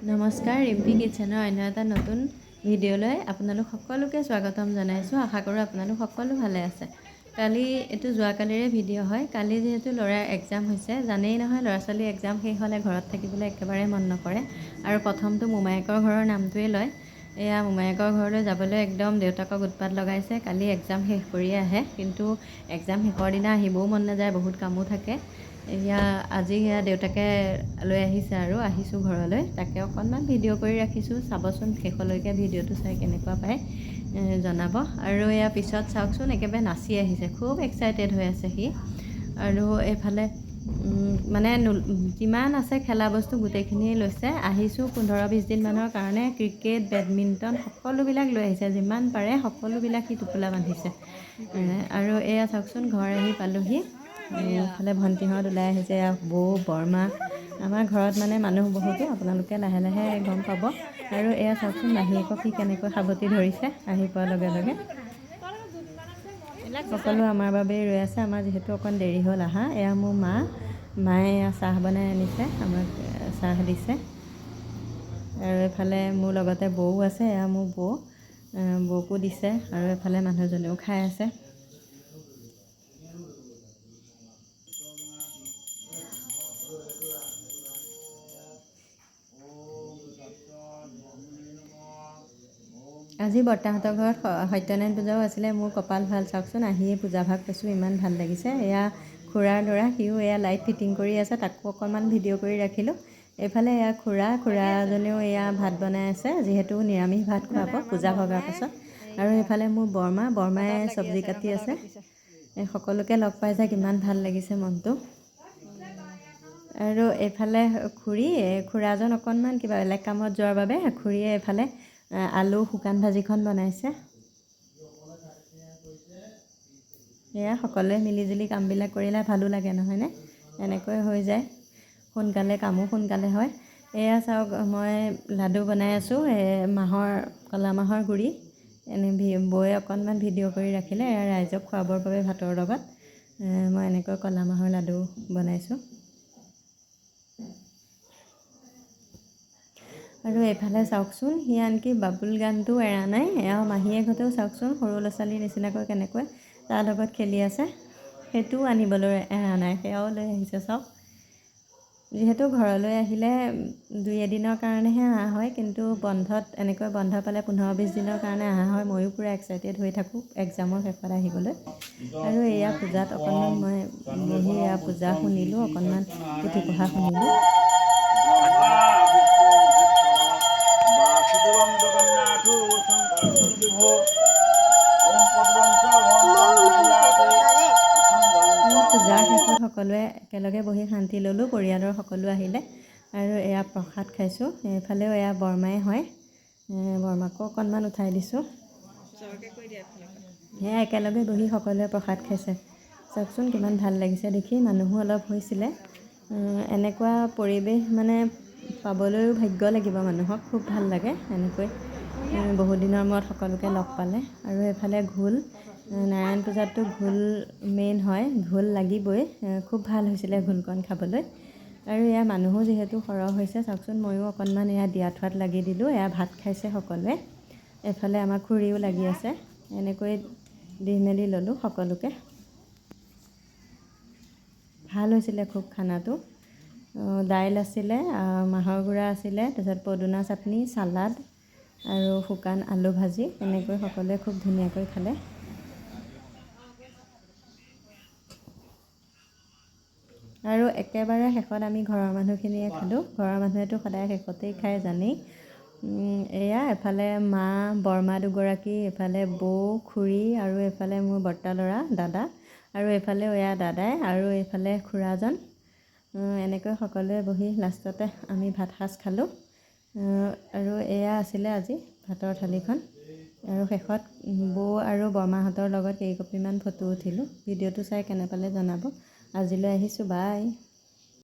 নমস্কাৰ, ৰিম্পি কিটচেনৰ অন্য এটা নতুন ভিডিঅ'লৈ আপোনালোক সকলোকে স্বাগতম জনাইছোঁ। আশা কৰোঁ আপোনালোক সকলো ভালে আছে। এইটো যোৱাকালিৰে ভিডিঅ' হয়। কালি যিহেতু ল'ৰাৰ এক্সাম হৈছে, জানেই নহয়, ল'ৰা ছোৱালী এক্সাম শেষ হ'লে ঘৰত থাকিবলৈ একেবাৰে মন নকৰে আৰু প্ৰথমটো মোমায়েকৰ ঘৰৰ নামটোৱে লয়। এয়া মোমায়েকৰ ঘৰলৈ যাবলৈ একদম দেউতাকক উৎপাত লগাইছে। কালি এক্সাম শেষ কৰিয়ে আহে, কিন্তু এক্সাম শেষৰ দিনা আহিবও মন নাযায়, বহুত কামো থাকে। আজি দেউতাকে লৈ আহিছে আৰু আহিছোঁ ঘৰলৈ, তাকে অকণমান ভিডিঅ' কৰি ৰাখিছোঁ। চাবচোন, শেষলৈকে ভিডিঅ'টো চাই কেনেকুৱা পায় জনাব। আৰু পিছত চাওকচোন, একেবাৰে নাচি আহিছে, খুব এক্সাইটেড হৈ আছে সি। আৰু এইফালে মানে যিমান আছে খেলা বস্তু গোটেইখিনি লৈছে। আহিছোঁ 15-20 দিনমানৰ কাৰণে। ক্ৰিকেট, বেডমিণ্টন সকলোবিলাক লৈ আহিছে, যিমান পাৰে সকলোবিলাক সি টোপোলা বান্ধিছে। আৰু চাওকচোন, ঘৰ আহি পালোহি। এইফালে ভণ্টিহঁত ওলাই আহিছে, বৌ, বৰমা। আমাৰ ঘৰত মানে মানুহ বহুতো, আপোনালোকে লাহে লাহে গম পাব। আৰু চাওকচোন, মাহীয়েকক সি কেনেকৈ সাৱটি ধৰিছে আহি পোৱাৰ লগে লগে। সকলো আমাৰ বাবেই ৰৈ আছে। আমাৰ যিহেতু অকণ দেৰি হ'ল আহা। মোৰ মায়ে চাহ বনাই আনিছে, আমাক চাহ দিছে। আৰু এইফালে মোৰ লগতে বৌ আছে, মোৰ বৌকো দিছে। আৰু এইফালে মানুহজনেও খাই আছে। আজি বৰ্তাহঁতৰ ঘৰত সত্যনাৰায়ণ পূজাও আছিলে। মোৰ কপাল ভাল, চাওকচোন, আহিয়ে পূজা ভাগ পাইছোঁ, ইমান ভাল লাগিছে। খুৰাৰ ল'ৰা, সিও লাইট ফিটিং কৰি আছে, তাকো অকণমান ভিডিঅ' কৰি ৰাখিলোঁ। এইফালে খুৰাজনেও ভাত বনাই আছে, যিহেতু নিৰামিষ ভাত খুৱাব পূজা ভগাৰ পাছত। আৰু এইফালে মোৰ বৰমাই চব্জি কাটি আছে। সকলোকে লগ পাই যে কিমান ভাল লাগিছে মনটো। আৰু এইফালে খুৰাজন অকণমান কিবা বেলেগ কামত যোৱাৰ বাবে খুৰীয়ে এইফালে আলু শুকান ভাজিখন বনাইছে। সকলোৱে মিলিজুলি কামবিলাক কৰিলে ভালো লাগে, নহয়নে? এনেকৈ হৈ যায়, কামো সোনকালে হয়। চাওক, মই লাডু বনাই আছোঁ, ক'লা মাহৰ গুড়ি। বৌয়ে অকণমান ভিডিঅ' কৰি ৰাখিলে, ৰাইজক খুৱাবৰ বাবে ভাতৰ লগত। মই এনেকৈ ক'লা মাহৰ লাডু বনাইছোঁ। আৰু এইফালে চাওকচোন, সি আনকি বাবুল গানটো এৰা নাই। মাহীয়েকহঁতেও চাওকচোন, সৰু ল'ৰা ছোৱালীৰ নিচিনাকৈ কেনেকৈ তাৰ লগত খেলি আছে। সেইটোও আনিবলৈ এৰা নাই, সেয়াও লৈ আহিছে। চাওক, যিহেতু ঘৰলৈ আহিলে 2-এদিনৰ কাৰণেহে অহা হয়, কিন্তু এনেকৈ বন্ধ পালে 15-20 দিনৰ কাৰণে অহা হয়। ময়ো পূৰা এক্সাইটেড হৈ থাকোঁ এক্সামৰ শেষত আহিবলৈ। আৰু পূজাত অকণমান মই বহি পূজা শুনিলোঁ, অকণমান পুথি পঢ়া শুনিলোঁ। পূজাৰ শেষত সকলোৱে একেলগে বহি শান্তি ল'লোঁ, পৰিয়ালৰ সকলো আহিলে। আৰু প্ৰসাদ খাইছোঁ। এইফালেও বৰমাই হয়, বৰমাকো অকণমান উঠাই দিছোঁ। একেলগে বহি সকলোৱে প্ৰসাদ খাইছে। চাওকচোন, কিমান ভাল লাগিছে দেখি। মানুহো অলপ হৈছিলে। এনেকুৱা পৰিৱেশ মানে পাবলৈও ভাগ্য লাগিব মানুহক, খুব ভাল লাগে এনেকৈ বহুদিনৰ মূৰত সকলোকে লগ পালে। আৰু এইফালে ঘোল, নাৰায়ণ পূজাততো ঘোল মেইন হয়, ঘোল লাগিবই। খুব ভাল হৈছিলে ঘোলকণ খাবলৈ। আৰু মানুহো যিহেতু সৰহ হৈছে, চাওকচোন, ময়ো অকণমান দিয়া থোৱাত লাগি দিলোঁ। ভাত খাইছে সকলোৱে। এইফালে আমাৰ খুৰীও লাগি আছে। এনেকৈ দি মেলি ল'লোঁ সকলোকে। ভাল হৈছিলে খুব খানাটো। দাইল আছিলে, মাহৰ গুড়া আছিলে, তাৰপিছত পদুনা চাটনি, চালাড আৰু শুকান আলু ভাজি। এনেকৈ সকলোৱে খুব ধুনীয়াকৈ খালে। আৰু একেবাৰে শেষত আমি ঘৰৰ মানুহখিনিয়ে খালোঁ। ঘৰৰ মানুহেতো সদায় শেষতেই খায়, জানেই। এফালে মা, বৰমা দুগৰাকী, এফালে বৌ, খুৰী, আৰু এইফালে মোৰ বৰ্তা ল'ৰা, দাদা, আৰু এইফালেও দাদাই, আৰু এইফালে খুৰাজন। এনেকৈ সকলোৱে বহি লাষ্টতে আমি ভাত সাজ খালোঁ। আৰু আছিলে আজি ভাতৰ থালিখন। আৰু শেষত বৌ আৰু বৰমাহঁতৰ লগত কেইকপিমান ফটো উঠিলোঁ। ভিডিঅ'টো চাই কেনে পালে জনাব। আজিলৈ আহিছোঁ, বাই।